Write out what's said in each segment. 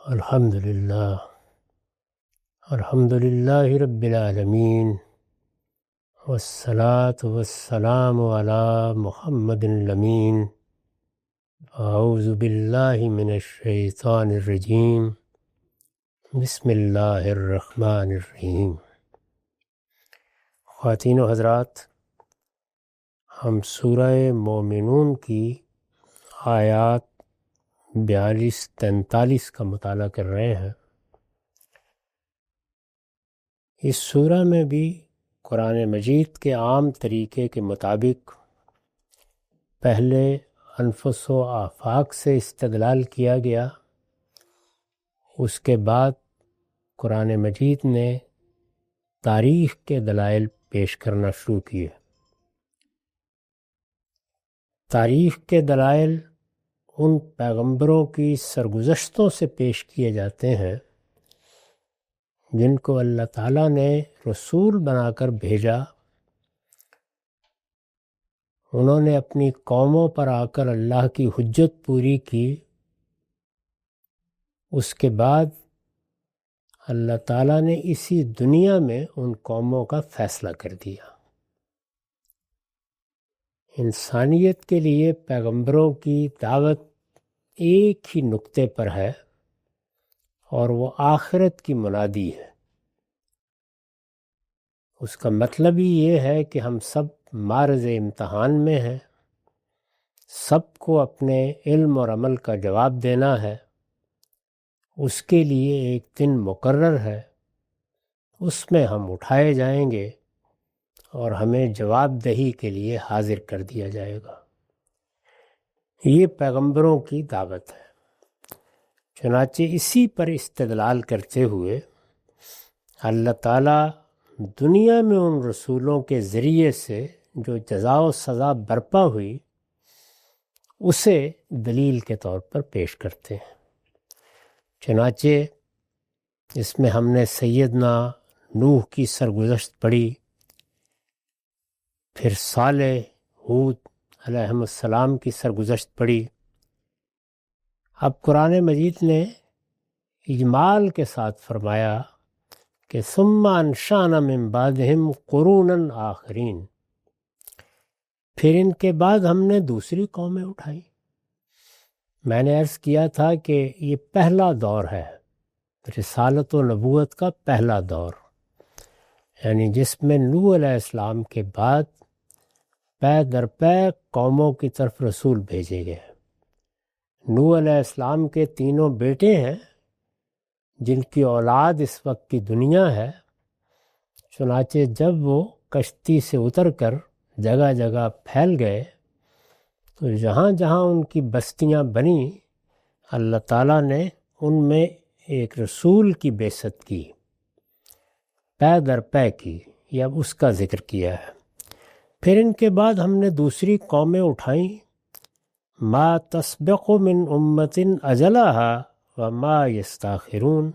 الحمد للہ رب العالمین، والصلاة والسلام علی محمد الامین۔ اعوذ باللہ من الشیطان الرجیم، بسم اللہ الرحمن الرحیم۔ خواتین و حضرات، ہم سورہ مومنون کی آیات 42-43 کا مطالعہ کر رہے ہیں۔ اس سورہ میں بھی قرآن مجید کے عام طریقے کے مطابق پہلے انفس و آفاق سے استدلال کیا گیا، اس کے بعد قرآن مجید نے تاریخ کے دلائل پیش کرنا شروع کیے۔ تاریخ کے دلائل ان پیغمبروں کی سرگزشتوں سے پیش کیے جاتے ہیں جن کو اللہ تعالیٰ نے رسول بنا کر بھیجا۔ انہوں نے اپنی قوموں پر آ کر اللہ کی حجت پوری کی، اس کے بعد اللہ تعالیٰ نے اسی دنیا میں ان قوموں کا فیصلہ کر دیا۔ انسانیت کے لیے پیغمبروں کی دعوت ایک ہی نقطے پر ہے اور وہ آخرت کی منادی ہے۔ اس کا مطلب ہی یہ ہے کہ ہم سب معرض امتحان میں ہیں، سب کو اپنے علم اور عمل کا جواب دینا ہے۔ اس کے لیے ایک دن مقرر ہے، اس میں ہم اٹھائے جائیں گے اور ہمیں جواب دہی کے لیے حاضر کر دیا جائے گا۔ یہ پیغمبروں کی دعوت ہے۔ چنانچہ اسی پر استدلال کرتے ہوئے اللہ تعالیٰ دنیا میں ان رسولوں کے ذریعے سے جو جزا و سزا برپا ہوئی اسے دلیل کے طور پر پیش کرتے ہیں۔ چنانچہ اس میں ہم نے سیدنا نوح کی سرگزشت پڑھی، پھر صالح، ہود علیہم السلام کی سرگزشت پڑھی۔ اب قرآن مجید نے اجمال کے ساتھ فرمایا کہ ثم انشأنا من بعدہم قرونا آخرین، پھر ان کے بعد ہم نے دوسری قومیں اٹھائی۔ میں نے عرض کیا تھا کہ یہ پہلا دور ہے، رسالت و نبوت کا پہلا دور، یعنی جس میں نوح علیہ السلام کے بعد پے در پے قوموں کی طرف رسول بھیجے گئے۔ نوح علیہ السلام کے تینوں بیٹے ہیں جن کی اولاد اس وقت کی دنیا ہے۔ چنانچہ جب وہ کشتی سے اتر کر جگہ جگہ پھیل گئے تو جہاں جہاں ان کی بستیاں بنیں اللہ تعالیٰ نے ان میں ایک رسول کی بعثت کی، پے در پے کی، یہ اب اس کا ذکر کیا ہے۔ پھر ان کے بعد ہم نے دوسری قومیں اٹھائیں، ما تسبق من امت اجلها وما یستاخرون،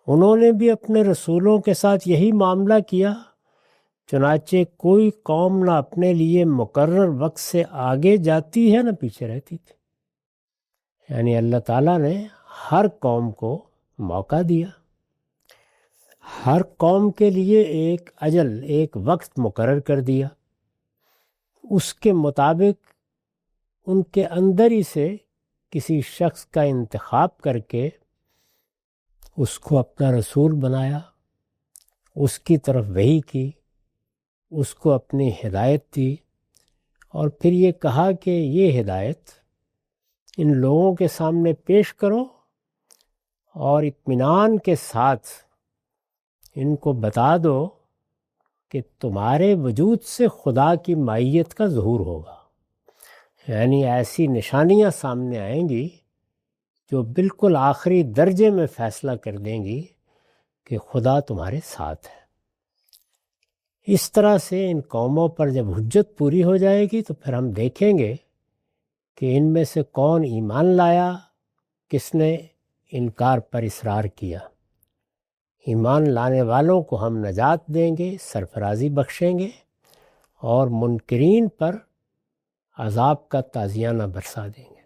انہوں نے بھی اپنے رسولوں کے ساتھ یہی معاملہ کیا، چنانچہ کوئی قوم نہ اپنے لیے مقرر وقت سے آگے جاتی ہے نہ پیچھے رہتی تھی۔ یعنی اللہ تعالیٰ نے ہر قوم کو موقع دیا، ہر قوم کے لیے ایک اجل، ایک وقت مقرر کر دیا، اس کے مطابق ان کے اندر ہی سے کسی شخص کا انتخاب کر کے اس کو اپنا رسول بنایا، اس کی طرف وحی کی، اس کو اپنی ہدایت دی، اور پھر یہ کہا کہ یہ ہدایت ان لوگوں کے سامنے پیش کرو اور اطمینان کے ساتھ ان کو بتا دو کہ تمہارے وجود سے خدا کی معیت کا ظہور ہوگا، یعنی ایسی نشانیاں سامنے آئیں گی جو بالکل آخری درجے میں فیصلہ کر دیں گی کہ خدا تمہارے ساتھ ہے۔ اس طرح سے ان قوموں پر جب حجت پوری ہو جائے گی تو پھر ہم دیکھیں گے کہ ان میں سے کون ایمان لایا، کس نے انکار پر اصرار کیا۔ ایمان لانے والوں کو ہم نجات دیں گے، سرفرازی بخشیں گے، اور منکرین پر عذاب کا تازیانہ برسا دیں گے۔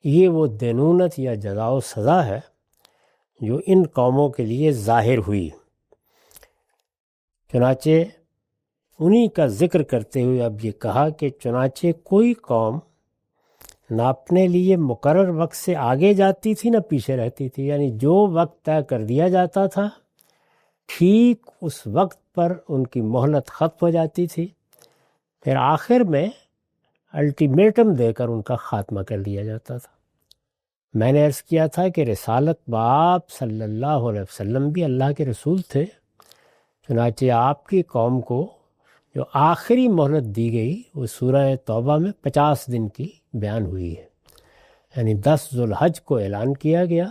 یہ وہ دینونت یا جزا و سزا ہے جو ان قوموں کے لیے ظاہر ہوئی۔ چنانچہ انہی کا ذکر کرتے ہوئے اب یہ کہا کہ چنانچہ کوئی قوم نہ اپنے لیے مقرر وقت سے آگے جاتی تھی نہ پیچھے رہتی تھی، یعنی جو وقت طے کر دیا جاتا تھا ٹھیک اس وقت پر ان کی مہلت ختم ہو جاتی تھی، پھر آخر میں الٹیمیٹم دے کر ان کا خاتمہ کر دیا جاتا تھا۔ میں نے عرض کیا تھا کہ رسالت بآپ صلی اللہ علیہ وسلم بھی اللہ کے رسول تھے، چنانچہ آپ کی قوم کو جو آخری مہلت دی گئی وہ سورہ توبہ میں 50 دن کی بیان ہوئی ہے، یعنی 10 ذوالحج کو اعلان کیا گیا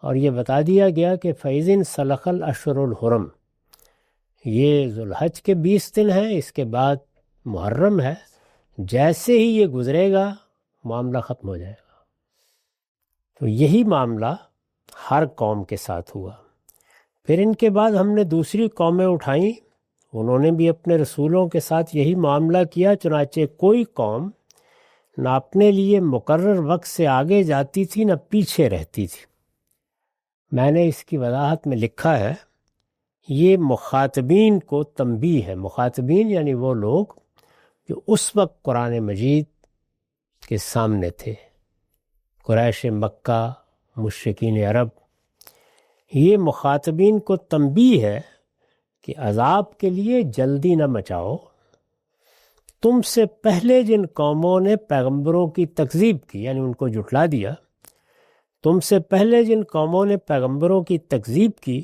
اور یہ بتا دیا گیا کہ فَإِذٍ سَلَخَ الْأَشْهُرُ الْحُرُمُ، یہ ذوالحج کے 20 دن ہیں، اس کے بعد محرم ہے، جیسے ہی یہ گزرے گا معاملہ ختم ہو جائے گا۔ تو یہی معاملہ ہر قوم کے ساتھ ہوا۔ پھر ان کے بعد ہم نے دوسری قومیں اٹھائیں، انہوں نے بھی اپنے رسولوں کے ساتھ یہی معاملہ کیا، چنانچہ کوئی قوم نہ اپنے لیے مقرر وقت سے آگے جاتی تھی نہ پیچھے رہتی تھی۔ میں نے اس کی وضاحت میں لکھا ہے، یہ مخاطبین کو تنبیہ ہے۔ مخاطبین یعنی وہ لوگ جو اس وقت قرآن مجید کے سامنے تھے، قریش مکہ، مشرکین عرب۔ یہ مخاطبین کو تنبیہ ہے کہ عذاب کے لیے جلدی نہ مچاؤ، تم سے پہلے جن قوموں نے پیغمبروں کی تکذیب کی، یعنی ان کو جھٹلا دیا، تم سے پہلے جن قوموں نے پیغمبروں کی تکذیب کی،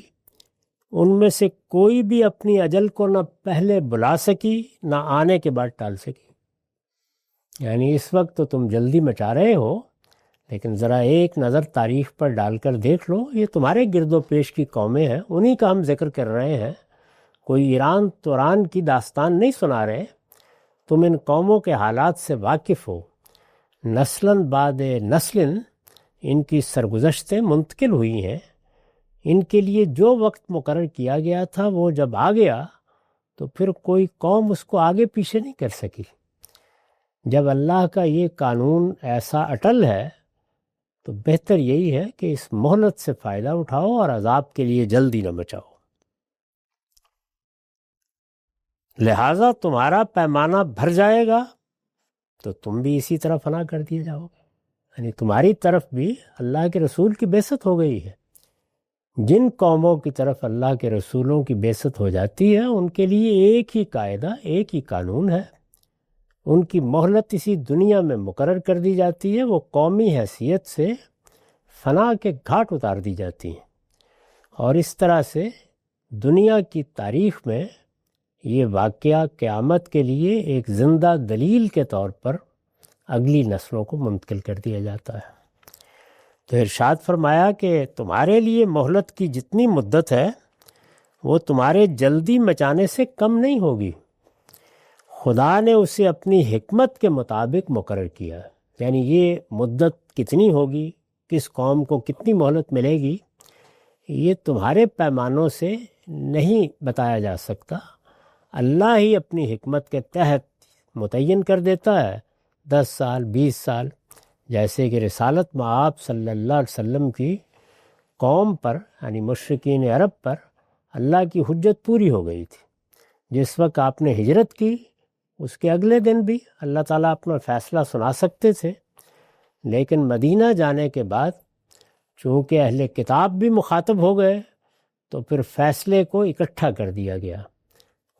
ان میں سے کوئی بھی اپنی اجل کو نہ پہلے بلا سکی نہ آنے کے بعد ٹال سکی۔ یعنی اس وقت تو تم جلدی مچا رہے ہو، لیکن ذرا ایک نظر تاریخ پر ڈال کر دیکھ لو، یہ تمہارے گرد و پیش کی قومیں ہیں، انہی کا ہم ذکر کر رہے ہیں، کوئی ایران توران کی داستان نہیں سنا رہے۔ تم ان قوموں کے حالات سے واقف ہو، نسلاً بعد نسل ان کی سرگزشتیں منتقل ہوئی ہیں، ان کے لیے جو وقت مقرر کیا گیا تھا وہ جب آ گیا تو پھر کوئی قوم اس کو آگے پیچھے نہیں کر سکی۔ جب اللہ کا یہ قانون ایسا اٹل ہے تو بہتر یہی ہے کہ اس مہلت سے فائدہ اٹھاؤ اور عذاب کے لیے جلدی نہ مچاؤ۔ لہٰذا تمہارا پیمانہ بھر جائے گا تو تم بھی اسی طرح فنا کر دیے جاؤ گے، یعنی تمہاری طرف بھی اللہ کے رسول کی بعثت ہو گئی ہے۔ جن قوموں کی طرف اللہ کے رسولوں کی بعثت ہو جاتی ہے ان کے لیے ایک ہی قاعدہ، ایک ہی قانون ہے، ان کی مہلت اسی دنیا میں مقرر کر دی جاتی ہے، وہ قومی حیثیت سے فنا کے گھاٹ اتار دی جاتی ہیں، اور اس طرح سے دنیا کی تاریخ میں یہ واقعہ قیامت کے لیے ایک زندہ دلیل کے طور پر اگلی نسلوں کو منتقل کر دیا جاتا ہے۔ تو ارشاد فرمایا کہ تمہارے لیے مہلت کی جتنی مدت ہے وہ تمہارے جلدی مچانے سے کم نہیں ہوگی، خدا نے اسے اپنی حکمت کے مطابق مقرر کیا ہے۔ یعنی یہ مدت کتنی ہوگی، کس قوم کو کتنی مہلت ملے گی، یہ تمہارے پیمانوں سے نہیں بتایا جا سکتا، اللہ ہی اپنی حکمت کے تحت متعین کر دیتا ہے۔ 10 سال 20 سال، جیسے کہ رسالت مآب صلی اللہ علیہ وسلم کی قوم پر یعنی مشرکین عرب پر اللہ کی حجت پوری ہو گئی تھی۔ جس وقت آپ نے ہجرت کی اس کے اگلے دن بھی اللہ تعالیٰ اپنا فیصلہ سنا سکتے تھے، لیکن مدینہ جانے کے بعد چونکہ اہل کتاب بھی مخاطب ہو گئے تو پھر فیصلے کو اکٹھا کر دیا گیا۔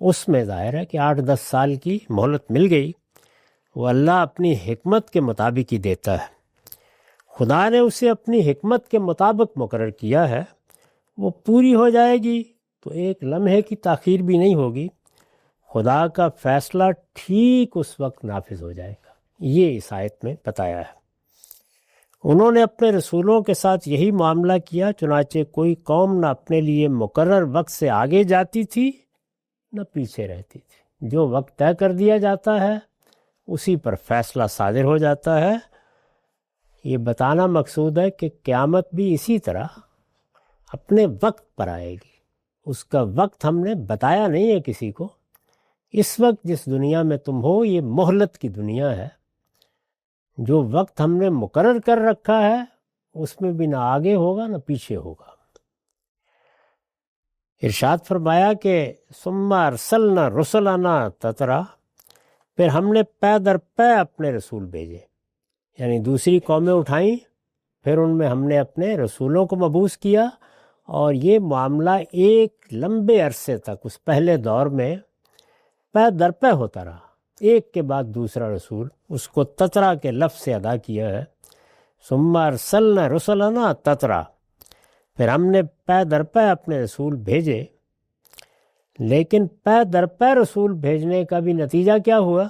اس میں ظاہر ہے کہ 8-10 سال کی مہلت مل گئی، وہ اللہ اپنی حکمت کے مطابق ہی دیتا ہے۔ خدا نے اسے اپنی حکمت کے مطابق مقرر کیا ہے، وہ پوری ہو جائے گی تو ایک لمحے کی تاخیر بھی نہیں ہوگی، خدا کا فیصلہ ٹھیک اس وقت نافذ ہو جائے گا۔ یہ اس آیت میں بتایا ہے۔ انہوں نے اپنے رسولوں کے ساتھ یہی معاملہ کیا، چنانچہ کوئی قوم نہ اپنے لیے مقرر وقت سے آگے جاتی تھی نہ پیچھے رہتی تھی۔ جو وقت طے کر دیا جاتا ہے اسی پر فیصلہ صادر ہو جاتا ہے۔ یہ بتانا مقصود ہے کہ قیامت بھی اسی طرح اپنے وقت پر آئے گی، اس کا وقت ہم نے بتایا نہیں ہے کسی کو۔ اس وقت جس دنیا میں تم ہو یہ مہلت کی دنیا ہے، جو وقت ہم نے مقرر کر رکھا ہے اس میں بھی نہ آگے ہوگا نہ پیچھے ہوگا۔ ارشاد فرمایا کہ ثم ارسلنا رسلنا تترا، پھر ہم نے پے در پے اپنے رسول بھیجے، یعنی دوسری قومیں اٹھائیں، پھر ان میں ہم نے اپنے رسولوں کو مبعوث کیا، اور یہ معاملہ ایک لمبے عرصے تک اس پہلے دور میں پے در پے ہوتا رہا، ایک کے بعد دوسرا رسول، اس کو تترا کے لفظ سے ادا کیا ہے، ثم ارسلنا رسلنا تترا، پھر ہم نے پے در پے اپنے رسول بھیجے۔ لیکن پے در پے رسول بھیجنے کا بھی نتیجہ کیا ہوا؟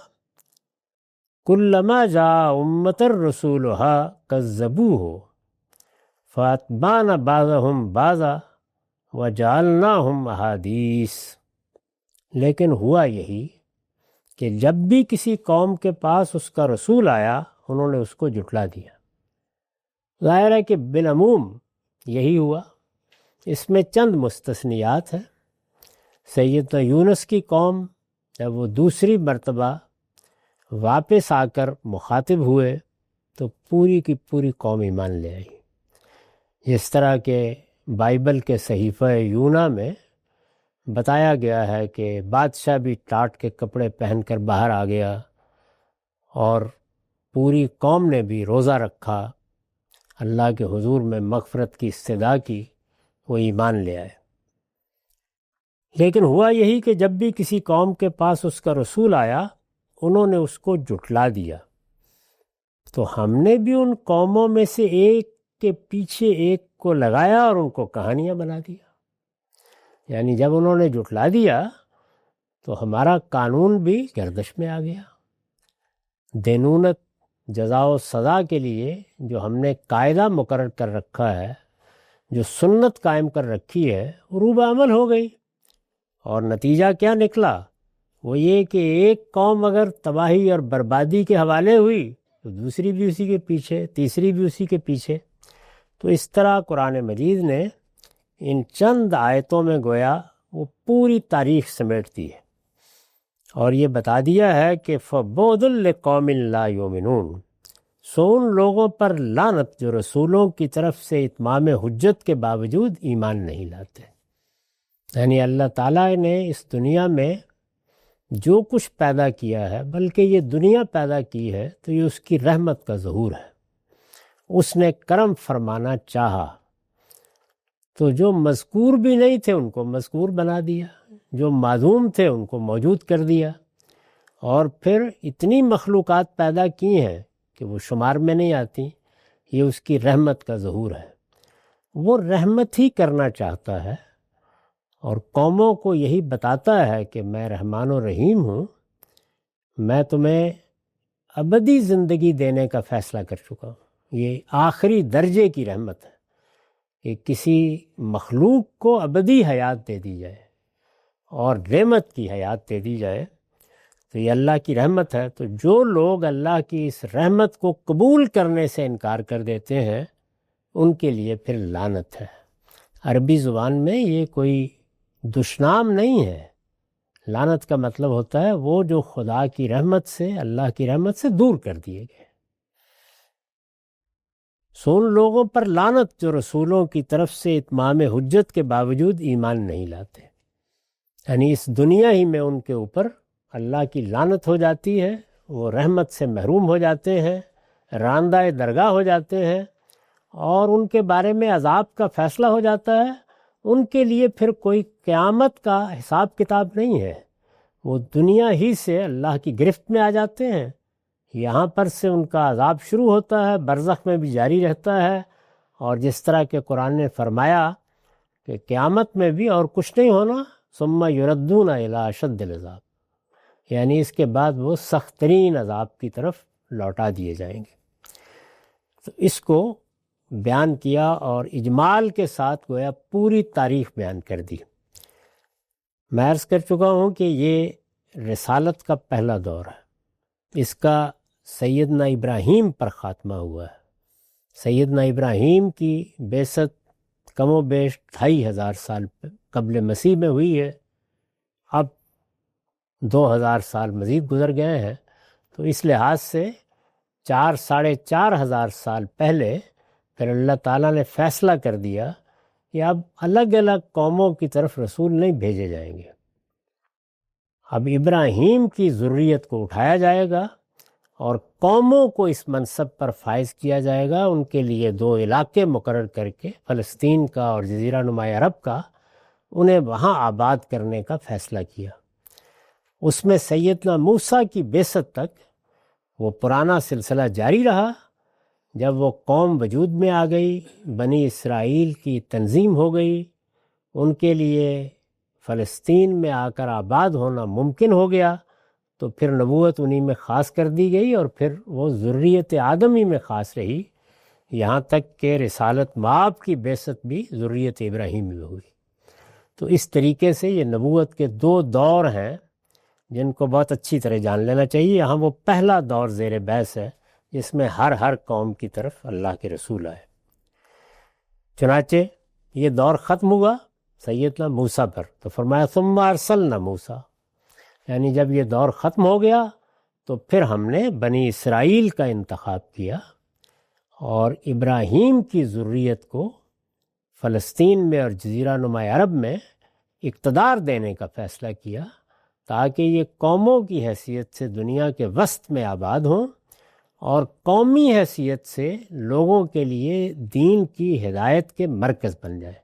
کلما جاء امۃ رسولها کذبوہ فاتبعنا بعضهم بعضا وجعلناہم احادیث، لیکن ہوا یہی کہ جب بھی کسی قوم کے پاس اس کا رسول آیا انہوں نے اس کو جھٹلا دیا۔ ظاہر ہے کہ بالعموم یہی ہوا، اس میں چند مستثنیات ہیں۔ سیدنا یونس کی قوم جب وہ دوسری مرتبہ واپس آ کر مخاطب ہوئے تو پوری کی پوری قوم ایمان لے آئی، جس طرح کہ بائبل کے صحیفہ یونا میں بتایا گیا ہے کہ بادشاہ بھی ٹاٹ کے کپڑے پہن کر باہر آ گیا، اور پوری قوم نے بھی روزہ رکھا، اللہ کے حضور میں مغفرت کی استدعا کی، وہ ایمان لے آئے۔ لیکن ہوا یہی کہ جب بھی کسی قوم کے پاس اس کا رسول آیا انہوں نے اس کو جھٹلا دیا، تو ہم نے بھی ان قوموں میں سے ایک کے پیچھے ایک کو لگایا اور ان کو کہانیاں بنا دیا، یعنی جب انہوں نے جھٹلا دیا تو ہمارا قانون بھی گردش میں آ گیا۔ دینونت، جزا و سزا کے لیے جو ہم نے قاعدہ مقرر کر رکھا ہے، جو سنت قائم کر رکھی ہے، عروبہ عمل ہو گئی، اور نتیجہ کیا نکلا؟ وہ یہ کہ ایک قوم اگر تباہی اور بربادی کے حوالے ہوئی تو دوسری بھی اسی کے پیچھے، تیسری بھی اسی کے پیچھے۔ تو اس طرح قرآن مجید نے ان چند آیتوں میں گویا وہ پوری تاریخ سمیٹ دی ہے، اور یہ بتا دیا ہے کہ فَبُعْدٌ لِقَوْمٍ لَا يُؤْمِنُونَ، سو ان لوگوں پر لعنت جو رسولوں کی طرف سے اتمام حجت کے باوجود ایمان نہیں لاتے۔ یعنی اللہ تعالیٰ نے اس دنیا میں جو کچھ پیدا کیا ہے، بلکہ یہ دنیا پیدا کی ہے تو یہ اس کی رحمت کا ظہور ہے، اس نے کرم فرمانا چاہا، تو جو مذکور بھی نہیں تھے ان کو مذکور بنا دیا، جو معدوم تھے ان کو موجود کر دیا، اور پھر اتنی مخلوقات پیدا کی ہیں کہ وہ شمار میں نہیں آتی۔ یہ اس کی رحمت کا ظہور ہے، وہ رحمت ہی کرنا چاہتا ہے، اور قوموں کو یہی بتاتا ہے کہ میں رحمان و رحیم ہوں، میں تمہیں ابدی زندگی دینے کا فیصلہ کر چکا ہوں۔ یہ آخری درجے کی رحمت ہے کہ کسی مخلوق کو ابدی حیات دے دی جائے اور رحمت کی حیات دے دی جائے، تو یہ اللہ کی رحمت ہے۔ تو جو لوگ اللہ کی اس رحمت کو قبول کرنے سے انکار کر دیتے ہیں ان کے لیے پھر لعنت ہے۔ عربی زبان میں یہ کوئی دشنام نہیں ہے، لعنت کا مطلب ہوتا ہے وہ جو خدا کی رحمت سے، اللہ کی رحمت سے دور کر دیے گئے۔ سو ان لوگوں پر لعنت جو رسولوں کی طرف سے اتمام حجت کے باوجود ایمان نہیں لاتے، یعنی اس دنیا ہی میں ان کے اوپر اللہ کی لعنت ہو جاتی ہے، وہ رحمت سے محروم ہو جاتے ہیں، راندہ درگاہ ہو جاتے ہیں، اور ان کے بارے میں عذاب کا فیصلہ ہو جاتا ہے۔ ان کے لیے پھر کوئی قیامت کا حساب کتاب نہیں ہے، وہ دنیا ہی سے اللہ کی گرفت میں آ جاتے ہیں، یہاں پر سے ان کا عذاب شروع ہوتا ہے، برزخ میں بھی جاری رہتا ہے، اور جس طرح کہ قرآن نے فرمایا کہ قیامت میں بھی اور کچھ نہیں ہونا، ثم یردون الی اشد العذاب، یعنی اس کے بعد وہ سخت ترین عذاب کی طرف لوٹا دیے جائیں گے۔ تو اس کو بیان کیا اور اجمال کے ساتھ گویا پوری تاریخ بیان کر دی۔ میں عرض کر چکا ہوں کہ یہ رسالت کا پہلا دور ہے، اس کا سیدنا ابراہیم پر خاتمہ ہوا ہے۔ سیدنا ابراہیم کی بعثت کم و بیش 2500 سال قبل مسیح میں ہوئی ہے، اب 2000 سال مزید گزر گئے ہیں، تو اس لحاظ سے ساڑھے چار ہزار سال پہلے پھر اللہ تعالیٰ نے فیصلہ کر دیا کہ اب الگ الگ قوموں کی طرف رسول نہیں بھیجے جائیں گے، اب ابراہیم کی ذریت کو اٹھایا جائے گا اور قوموں کو اس منصب پر فائز کیا جائے گا۔ ان کے لیے 2 علاقے مقرر کر کے، فلسطین کا اور جزیرہ نما عرب کا، انہیں وہاں آباد کرنے کا فیصلہ کیا۔ اس میں سیدنا موسیٰ کی بعثت تک وہ پرانا سلسلہ جاری رہا۔ جب وہ قوم وجود میں آ گئی، بنی اسرائیل کی تنظیم ہو گئی، ان کے لیے فلسطین میں آ کر آباد ہونا ممکن ہو گیا، تو پھر نبوت انہی میں خاص کر دی گئی، اور پھر وہ ذریت آدمی میں خاص رہی، یہاں تک کہ رسالت مآب کی بعثت بھی ذریت ابراہیمی میں ہوئی۔ تو اس طریقے سے یہ نبوت کے 2 دور ہیں جن کو بہت اچھی طرح جان لینا چاہیے۔ یہاں وہ پہلا دور زیر بحث ہے جس میں ہر قوم کی طرف اللہ کے رسول آئے۔ چنانچہ یہ دور ختم ہوا سیدنا موسیٰ پر، تو فرمایا ثم ارسلنا موسیٰ، یعنی جب یہ دور ختم ہو گیا تو پھر ہم نے بنی اسرائیل کا انتخاب کیا اور ابراہیم کی ذریت کو فلسطین میں اور جزیرہ نما عرب میں اقتدار دینے کا فیصلہ کیا، تاکہ یہ قوموں کی حیثیت سے دنیا کے وسط میں آباد ہوں اور قومی حیثیت سے لوگوں کے لیے دین کی ہدایت کے مرکز بن جائے،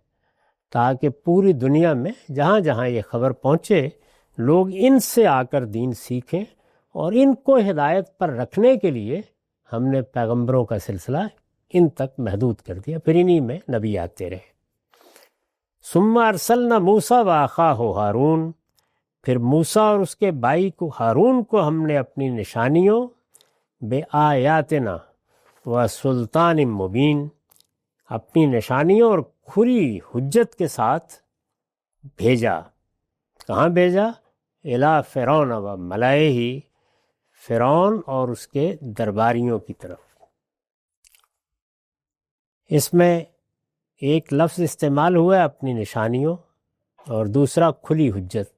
تاکہ پوری دنیا میں جہاں جہاں یہ خبر پہنچے لوگ ان سے آ کر دین سیکھیں، اور ان کو ہدایت پر رکھنے کے لیے ہم نے پیغمبروں کا سلسلہ ان تک محدود کر دیا، پھر انہی میں نبی آتے رہے۔ ثم ارسلنا موسیٰ واخاہ ہارون، پھر موسیٰ اور اس کے بھائی کو ہارون کو ہم نے اپنی نشانیوں بے آیاتنا و سلطان مبین، اپنی نشانیوں اور کھلی حجت کے ساتھ بھیجا۔ کہاں بھیجا؟ الی فرعون و ملائہ، فرعون اور اس کے درباریوں کی طرف۔ اس میں ایک لفظ استعمال ہوا ہے اپنی نشانیوں، اور دوسرا کھلی حجت۔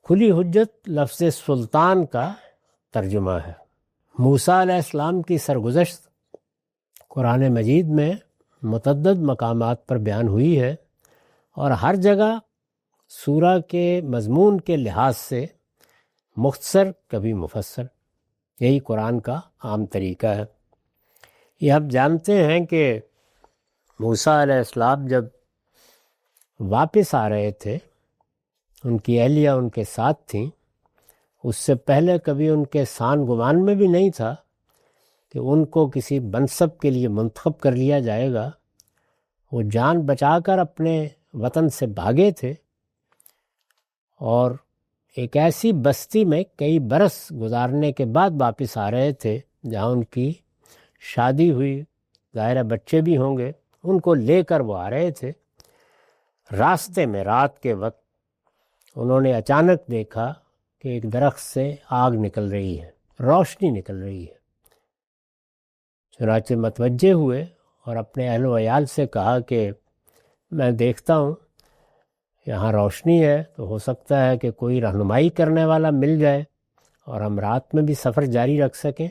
کھلی حجت لفظ سلطان کا ترجمہ ہے۔ موسیٰ علیہ السلام کی سرگزشت قرآن مجید میں متعدد مقامات پر بیان ہوئی ہے، اور ہر جگہ سورہ کے مضمون کے لحاظ سے مختصر کبھی مفصل، یہی قرآن کا عام طریقہ ہے۔ یہ آپ جانتے ہیں کہ موسیٰ علیہ السلام جب واپس آ رہے تھے، ان کی اہلیہ ان کے ساتھ تھیں، اس سے پہلے کبھی ان کے سان گمان میں بھی نہیں تھا کہ ان کو کسی منصب کے لیے منتخب کر لیا جائے گا۔ وہ جان بچا کر اپنے وطن سے بھاگے تھے، اور ایک ایسی بستی میں کئی برس گزارنے کے بعد واپس آ رہے تھے جہاں ان کی شادی ہوئی، ظاہر بچے بھی ہوں گے، ان کو لے کر وہ آ رہے تھے۔ راستے میں رات کے وقت انہوں نے اچانک دیکھا کہ ایک درخت سے آگ نکل رہی ہے، روشنی نکل رہی ہے۔ چنانچہ متوجہ ہوئے اور اپنے اہل و عیال سے کہا کہ میں دیکھتا ہوں یہاں روشنی ہے، تو ہو سکتا ہے کہ کوئی رہنمائی کرنے والا مل جائے اور ہم رات میں بھی سفر جاری رکھ سکیں،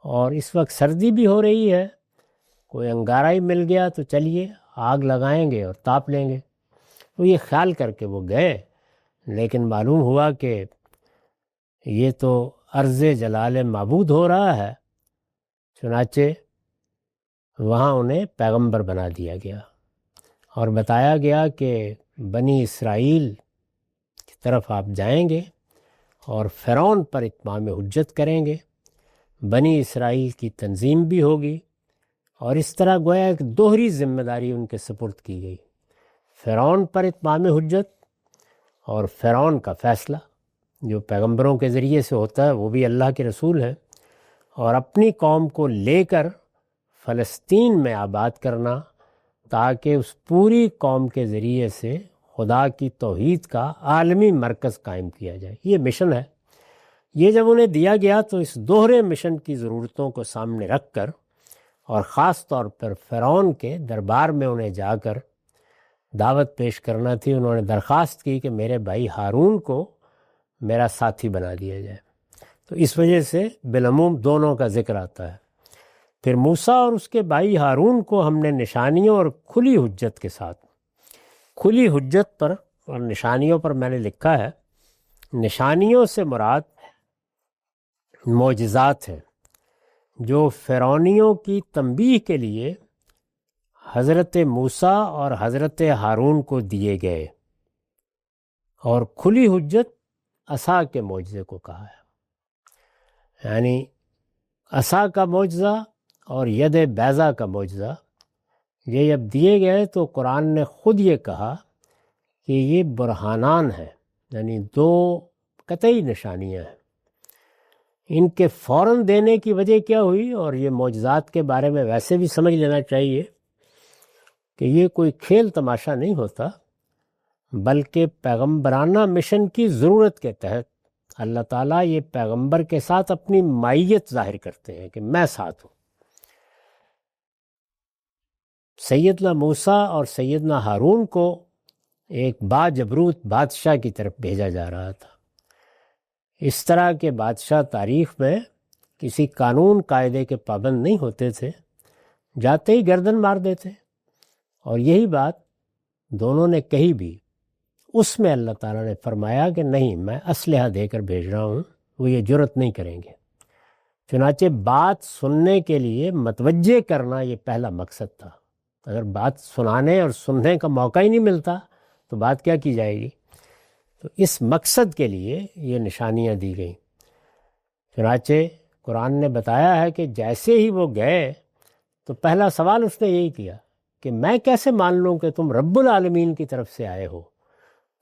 اور اس وقت سردی بھی ہو رہی ہے، کوئی انگارہ ہی مل گیا تو چلیے آگ لگائیں گے اور تاپ لیں گے۔ تو یہ خیال کر کے وہ گئے، لیکن معلوم ہوا کہ یہ تو عرض جلال معبود ہو رہا ہے۔ چنانچہ وہاں انہیں پیغمبر بنا دیا گیا اور بتایا گیا کہ بنی اسرائیل کی طرف آپ جائیں گے اور فرعون پر اتمام حجت کریں گے، بنی اسرائیل کی تنظیم بھی ہوگی، اور اس طرح گویا ایک دوہری ذمہ داری ان کے سپرد کی گئی، فرعون پر اتمام حجت اور فرعون کا فیصلہ جو پیغمبروں کے ذریعے سے ہوتا ہے، وہ بھی اللہ کے رسول ہیں، اور اپنی قوم کو لے کر فلسطین میں آباد کرنا، تاکہ اس پوری قوم کے ذریعے سے خدا کی توحید کا عالمی مرکز قائم کیا جائے۔ یہ مشن ہے۔ یہ جب انہیں دیا گیا تو اس دوہرے مشن کی ضرورتوں کو سامنے رکھ کر، اور خاص طور پر فرعون کے دربار میں انہیں جا کر دعوت پیش کرنا تھی، انہوں نے درخواست کی کہ میرے بھائی ہارون کو میرا ساتھی بنا دیا جائے۔ تو اس وجہ سے بالعموم دونوں کا ذکر آتا ہے۔ پھر موسیٰ اور اس کے بھائی ہارون کو ہم نے نشانیوں اور کھلی حجت کے ساتھ، کھلی حجت پر اور نشانیوں پر میں نے لکھا ہے، نشانیوں سے مراد معجزات ہیں جو فرعونیوں کی تنبیہ کے لیے حضرت موسیٰ اور حضرت ہارون کو دیے گئے، اور کھلی حجت عصا کے معجزے کو کہا ہے، یعنی عصا کا معجزہ اور ید بیضا کا معجزہ یہ جب دیے گئے تو قرآن نے خود یہ کہا کہ یہ برہانان ہیں، یعنی دو قطعی نشانیاں ہیں۔ ان کے فوراً دینے کی وجہ کیا ہوئی، اور یہ معجزات کے بارے میں ویسے بھی سمجھ لینا چاہیے کہ یہ کوئی کھیل تماشا نہیں ہوتا، بلکہ پیغمبرانہ مشن کی ضرورت کے تحت اللہ تعالیٰ یہ پیغمبر کے ساتھ اپنی مائیت ظاہر کرتے ہیں کہ میں ساتھ ہوں۔ سیدنا موسیٰ اور سیدنا ہارون کو ایک باجبروت بادشاہ کی طرف بھیجا جا رہا تھا۔ اس طرح کے بادشاہ تاریخ میں کسی قانون قاعدے کے پابند نہیں ہوتے تھے، جاتے ہی گردن مار دیتے، اور یہی بات دونوں نے کہی بھی۔ اس میں اللہ تعالیٰ نے فرمایا کہ نہیں، میں اسلحہ دے کر بھیج رہا ہوں، وہ یہ جرت نہیں کریں گے۔ چنانچہ بات سننے کے لیے متوجہ کرنا یہ پہلا مقصد تھا۔ اگر بات سنانے اور سننے کا موقع ہی نہیں ملتا تو بات کیا کی جائے گی؟ تو اس مقصد کے لیے یہ نشانیاں دی گئیں۔ چنانچہ قرآن نے بتایا ہے کہ جیسے ہی وہ گئے تو پہلا سوال اس نے یہی کیا کہ میں کیسے مان لوں کہ تم رب العالمین کی طرف سے آئے ہو؟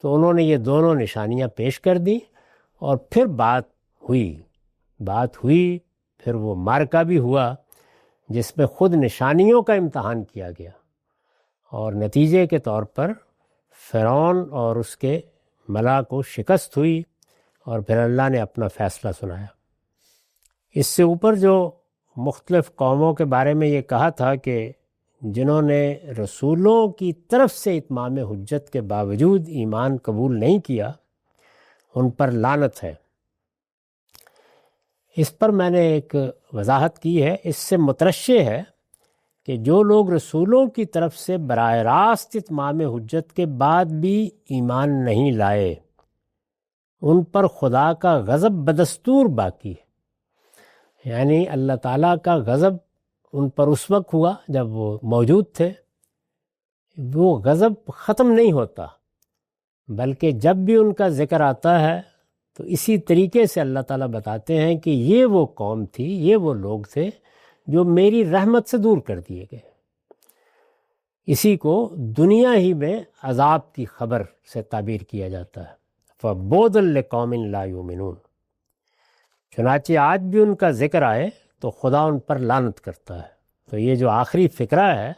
تو انہوں نے یہ دونوں نشانیاں پیش کر دیں، اور پھر بات ہوئی، پھر وہ معرکہ بھی ہوا جس میں خود نشانیوں کا امتحان کیا گیا، اور نتیجے کے طور پر فرعون اور اس کے ملا کو شکست ہوئی، اور پھر اللہ نے اپنا فیصلہ سنایا۔ اس سے اوپر جو مختلف قوموں کے بارے میں یہ کہا تھا کہ جنہوں نے رسولوں کی طرف سے اتمام حجت کے باوجود ایمان قبول نہیں کیا، ان پر لعنت ہے، اس پر میں نے ایک وضاحت کی ہے۔ اس سے مترشح ہے کہ جو لوگ رسولوں کی طرف سے براہ راست اتمام حجت کے بعد بھی ایمان نہیں لائے، ان پر خدا کا غضب بدستور باقی ہے، یعنی اللہ تعالیٰ کا غضب ان پر اس وقت ہوا جب وہ موجود تھے، وہ غضب ختم نہیں ہوتا، بلکہ جب بھی ان کا ذکر آتا ہے تو اسی طریقے سے اللہ تعالیٰ بتاتے ہیں کہ یہ وہ قوم تھی، یہ وہ لوگ تھے جو میری رحمت سے دور کر دیے گئے۔ اسی کو دنیا ہی میں عذاب کی خبر سے تعبیر کیا جاتا ہے، فَبُعْدًا لِقَوْمٍ لَا يُؤْمِنُونَ۔ چنانچہ آج بھی ان کا ذکر آئے تو خدا ان پر لعنت کرتا ہے۔ تو یہ جو آخری فقرہ ہے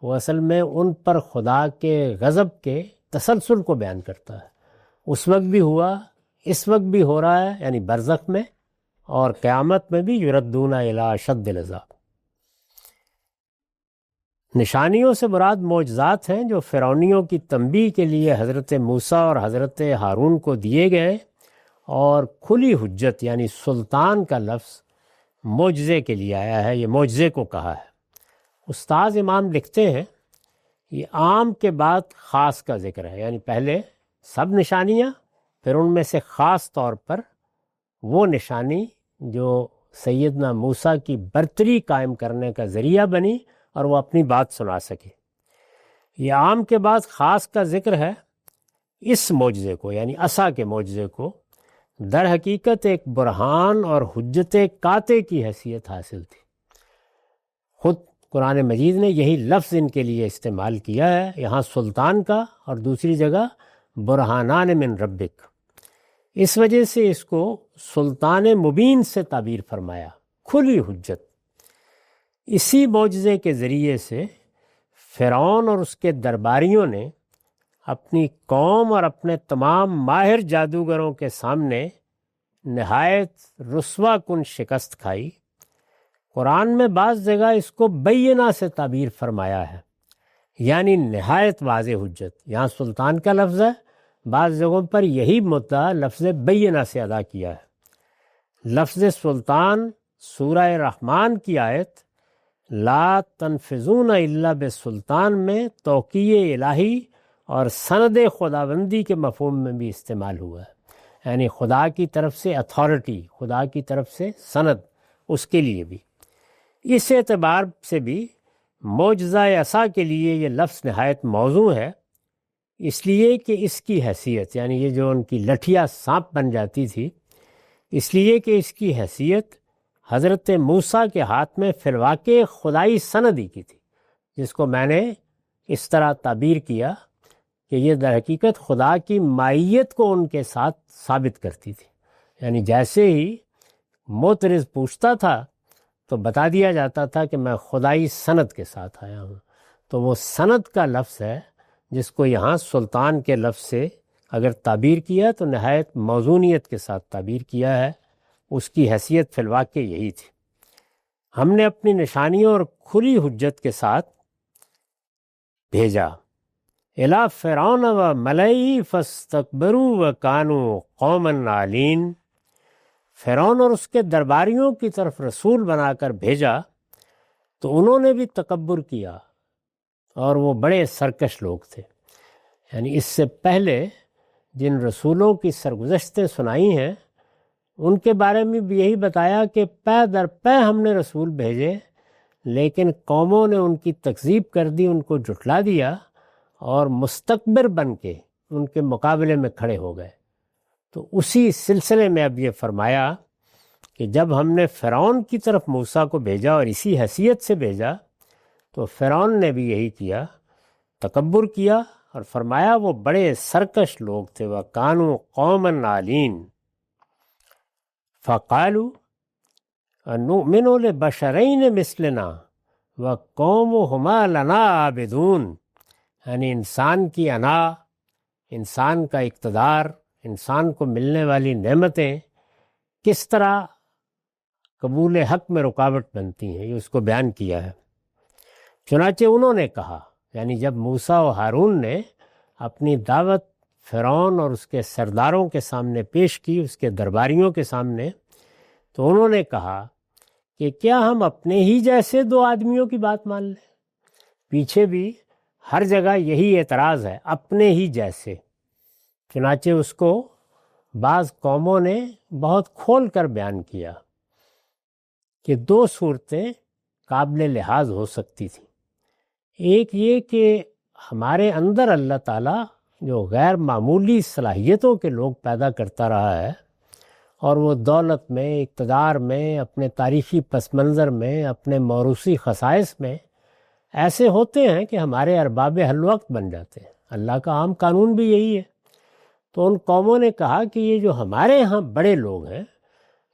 وہ اصل میں ان پر خدا کے غضب کے تسلسل کو بیان کرتا ہے۔ اس وقت بھی ہوا، اس وقت بھی ہو رہا ہے، یعنی برزخ میں، اور قیامت میں بھی یردون الی اشد العذاب۔ نشانیوں سے مراد معجزات ہیں جو فرعونیوں کی تنبیہ کے لیے حضرت موسیٰ اور حضرت ہارون کو دیے گئے، اور کھلی حجت یعنی سلطان کا لفظ معجزے کے لیے آیا ہے، یہ معجزے کو کہا ہے۔ استاذ امام لکھتے ہیں یہ عام کے بعد خاص کا ذکر ہے، یعنی پہلے سب نشانیاں، پھر ان میں سے خاص طور پر وہ نشانی جو سیدنا موسیٰ کی برتری قائم کرنے کا ذریعہ بنی اور وہ اپنی بات سنا سکے۔ یہ عام کے بعد خاص کا ذکر ہے۔ اس معجزے کو یعنی عصا کے معجزے کو در حقیقت ایک برہان اور حجت قاطع کی حیثیت حاصل تھی۔ خود قرآن مجید نے یہی لفظ ان کے لیے استعمال کیا ہے، یہاں سلطان کا اور دوسری جگہ برہانان من ربک۔ اس وجہ سے اس کو سلطان مبین سے تعبیر فرمایا، کھلی حجت۔ اسی معجزے کے ذریعے سے فرعون اور اس کے درباریوں نے اپنی قوم اور اپنے تمام ماہر جادوگروں کے سامنے نہایت رسوا کن شکست کھائی۔ قرآن میں بعض جگہ اس کو بینہ سے تعبیر فرمایا ہے، یعنی نہایت واضح حجت۔ یہاں سلطان کا لفظ ہے، بعض جگہوں پر یہی مدعا لفظ بینہ سے ادا کیا ہے، لفظ سلطان سورہ رحمان کی آیت لا تنفذون الا بالسلطان میں توقیع الہی اور سند خداوندی کے مفہوم میں بھی استعمال ہوا ہے، یعنی خدا کی طرف سے اتھارٹی، خدا کی طرف سے سند، اس کے لیے بھی۔ اس اعتبار سے بھی معجزہ عصا کے لیے یہ لفظ نہایت موزوں ہے، اس لیے کہ اس کی حیثیت، یعنی یہ جو ان کی لٹھیا سانپ بن جاتی تھی، اس لیے کہ اس کی حیثیت حضرت موسیٰ کے ہاتھ میں فی الواقع خدائی سند ہی کی تھی، جس کو میں نے اس طرح تعبیر کیا کہ یہ در حقیقت خدا کی مائیت کو ان کے ساتھ ثابت کرتی تھی۔ یعنی جیسے ہی معترض پوچھتا تھا تو بتا دیا جاتا تھا کہ میں خدائی سند کے ساتھ آیا ہوں، تو وہ سند کا لفظ ہے جس کو یہاں سلطان کے لفظ سے اگر تعبیر کیا تو نہایت موزونیت کے ساتھ تعبیر کیا ہے، اس کی حیثیت فی الواقع یہی تھی۔ ہم نے اپنی نشانیوں اور کھلی حجت کے ساتھ بھیجا الی فرعون و ملئی فاستکبروا و کانوا قوما عالین، فرعون اور اس کے درباریوں کی طرف رسول بنا کر بھیجا تو انہوں نے بھی تکبر کیا اور وہ بڑے سرکش لوگ تھے۔ یعنی اس سے پہلے جن رسولوں کی سرگزشتیں سنائی ہیں ان کے بارے میں بھی یہی بتایا کہ پے در پے ہم نے رسول بھیجے، لیکن قوموں نے ان کی تکذیب کر دی، ان کو جھٹلا دیا اور مستکبر بن کے ان کے مقابلے میں کھڑے ہو گئے۔ تو اسی سلسلے میں اب یہ فرمایا کہ جب ہم نے فرعون کی طرف موسیٰ کو بھیجا اور اسی حیثیت سے بھیجا تو فرعون نے بھی یہی کیا، تکبر کیا اور فرمایا وہ بڑے سرکش لوگ تھے، وَكَانُوا قَوْمًا عَالِينَ فَقَالُوا أَنُؤْمِنُ لِبَشَرَيْنِ مِثْلِنَا وَقَوْمُهُمَا لَنَا عَابِدُونَ۔ یعنی انسان کی انا، انسان کا اقتدار، انسان کو ملنے والی نعمتیں کس طرح قبول حق میں رکاوٹ بنتی ہیں، یہ اس کو بیان کیا ہے۔ چنانچہ انہوں نے کہا، یعنی جب موسیٰ و ہارون نے اپنی دعوت فرعون اور اس کے سرداروں کے سامنے پیش کی، اس کے درباریوں کے سامنے، تو انہوں نے کہا کہ کیا ہم اپنے ہی جیسے دو آدمیوں کی بات مان لیں؟ پیچھے بھی ہر جگہ یہی اعتراض ہے، اپنے ہی جیسے۔ چنانچہ اس کو بعض قوموں نے بہت کھول کر بیان کیا کہ دو صورتیں قابل لحاظ ہو سکتی تھیں۔ ایک یہ کہ ہمارے اندر اللہ تعالیٰ جو غیر معمولی صلاحیتوں کے لوگ پیدا کرتا رہا ہے اور وہ دولت میں، اقتدار میں، اپنے تاریخی پس منظر میں، اپنے موروثی خصائص میں ایسے ہوتے ہیں کہ ہمارے ارباب حل وقت بن جاتے ہیں۔ اللہ کا عام قانون بھی یہی ہے۔ تو ان قوموں نے کہا کہ یہ جو ہمارے ہاں بڑے لوگ ہیں،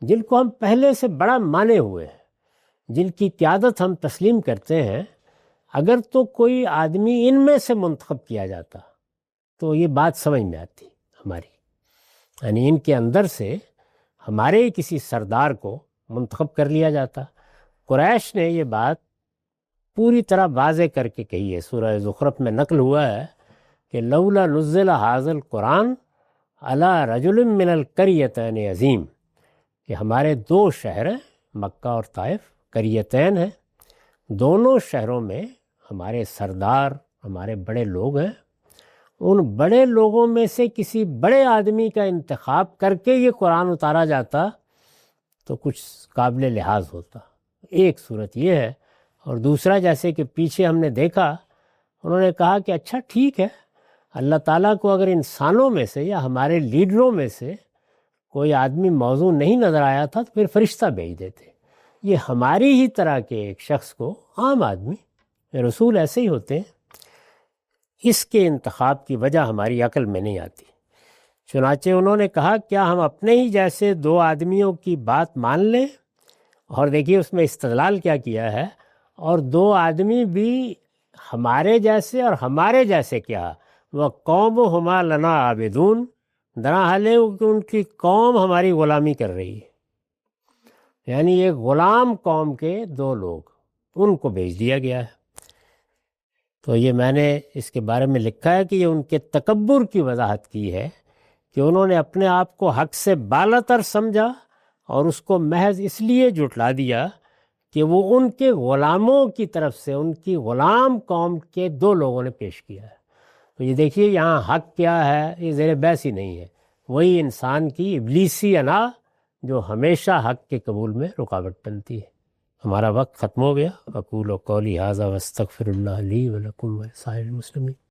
جن کو ہم پہلے سے بڑا مانے ہوئے ہیں، جن کی قیادت ہم تسلیم کرتے ہیں، اگر تو کوئی آدمی ان میں سے منتخب کیا جاتا تو یہ بات سمجھ میں آتی ہماری، یعنی ان کے اندر سے ہمارے کسی سردار کو منتخب کر لیا جاتا۔ قریش نے یہ بات پوری طرح واضح کر کے کہی ہے، سورہ زخرف میں نقل ہوا ہے کہ لولا نزل ھذا القرآن علی رجل من القریتین عظیم، کہ ہمارے دو شہر ہیں، مکہ اور طائف، قریتین ہیں، دونوں شہروں میں ہمارے سردار، ہمارے بڑے لوگ ہیں، ان بڑے لوگوں میں سے کسی بڑے آدمی کا انتخاب کر کے یہ قرآن اتارا جاتا تو کچھ قابل لحاظ ہوتا۔ ایک صورت یہ ہے، اور دوسرا جیسے کہ پیچھے ہم نے دیکھا، انہوں نے کہا کہ اچھا ٹھیک ہے، اللہ تعالیٰ کو اگر انسانوں میں سے یا ہمارے لیڈروں میں سے کوئی آدمی موزوں نہیں نظر آیا تھا تو پھر فرشتہ بھیج دیتے۔ یہ ہماری ہی طرح کے ایک شخص کو، عام آدمی، رسول ایسے ہی ہوتے ہیں، اس کے انتخاب کی وجہ ہماری عقل میں نہیں آتی۔ چنانچہ انہوں نے کہا کیا ہم اپنے ہی جیسے دو آدمیوں کی بات مان لیں؟ اور دیکھیے اس میں استدلال کیا کیا ہے، اور دو آدمی بھی ہمارے جیسے اور ہمارے جیسے کیا، وہ قوم ہما لنا عابدون، درا حال ہے کہ ان کی قوم ہماری غلامی کر رہی ہے، یعنی ایک غلام قوم کے دو لوگ، ان کو بھیج دیا گیا ہے۔ تو یہ میں نے اس کے بارے میں لکھا ہے کہ یہ ان کے تکبر کی وضاحت کی ہے کہ انہوں نے اپنے آپ کو حق سے بالا تر سمجھا اور اس کو محض اس لیے جھٹلا دیا کہ وہ ان کے غلاموں کی طرف سے ان کی غلام قوم کے 2 لوگوں نے پیش کیا ہے۔ تو یہ دیکھیے یہاں حق کیا ہے، یہ زیر بحث ہی نہیں ہے، وہی انسان کی ابلیسی انا جو ہمیشہ حق کے قبول میں رکاوٹ بنتی ہے۔ ہمارا وقت ختم ہو گیا۔ اقول قولی ھذا واستغفر اللہ لی ولکم ولسائر المسلمین۔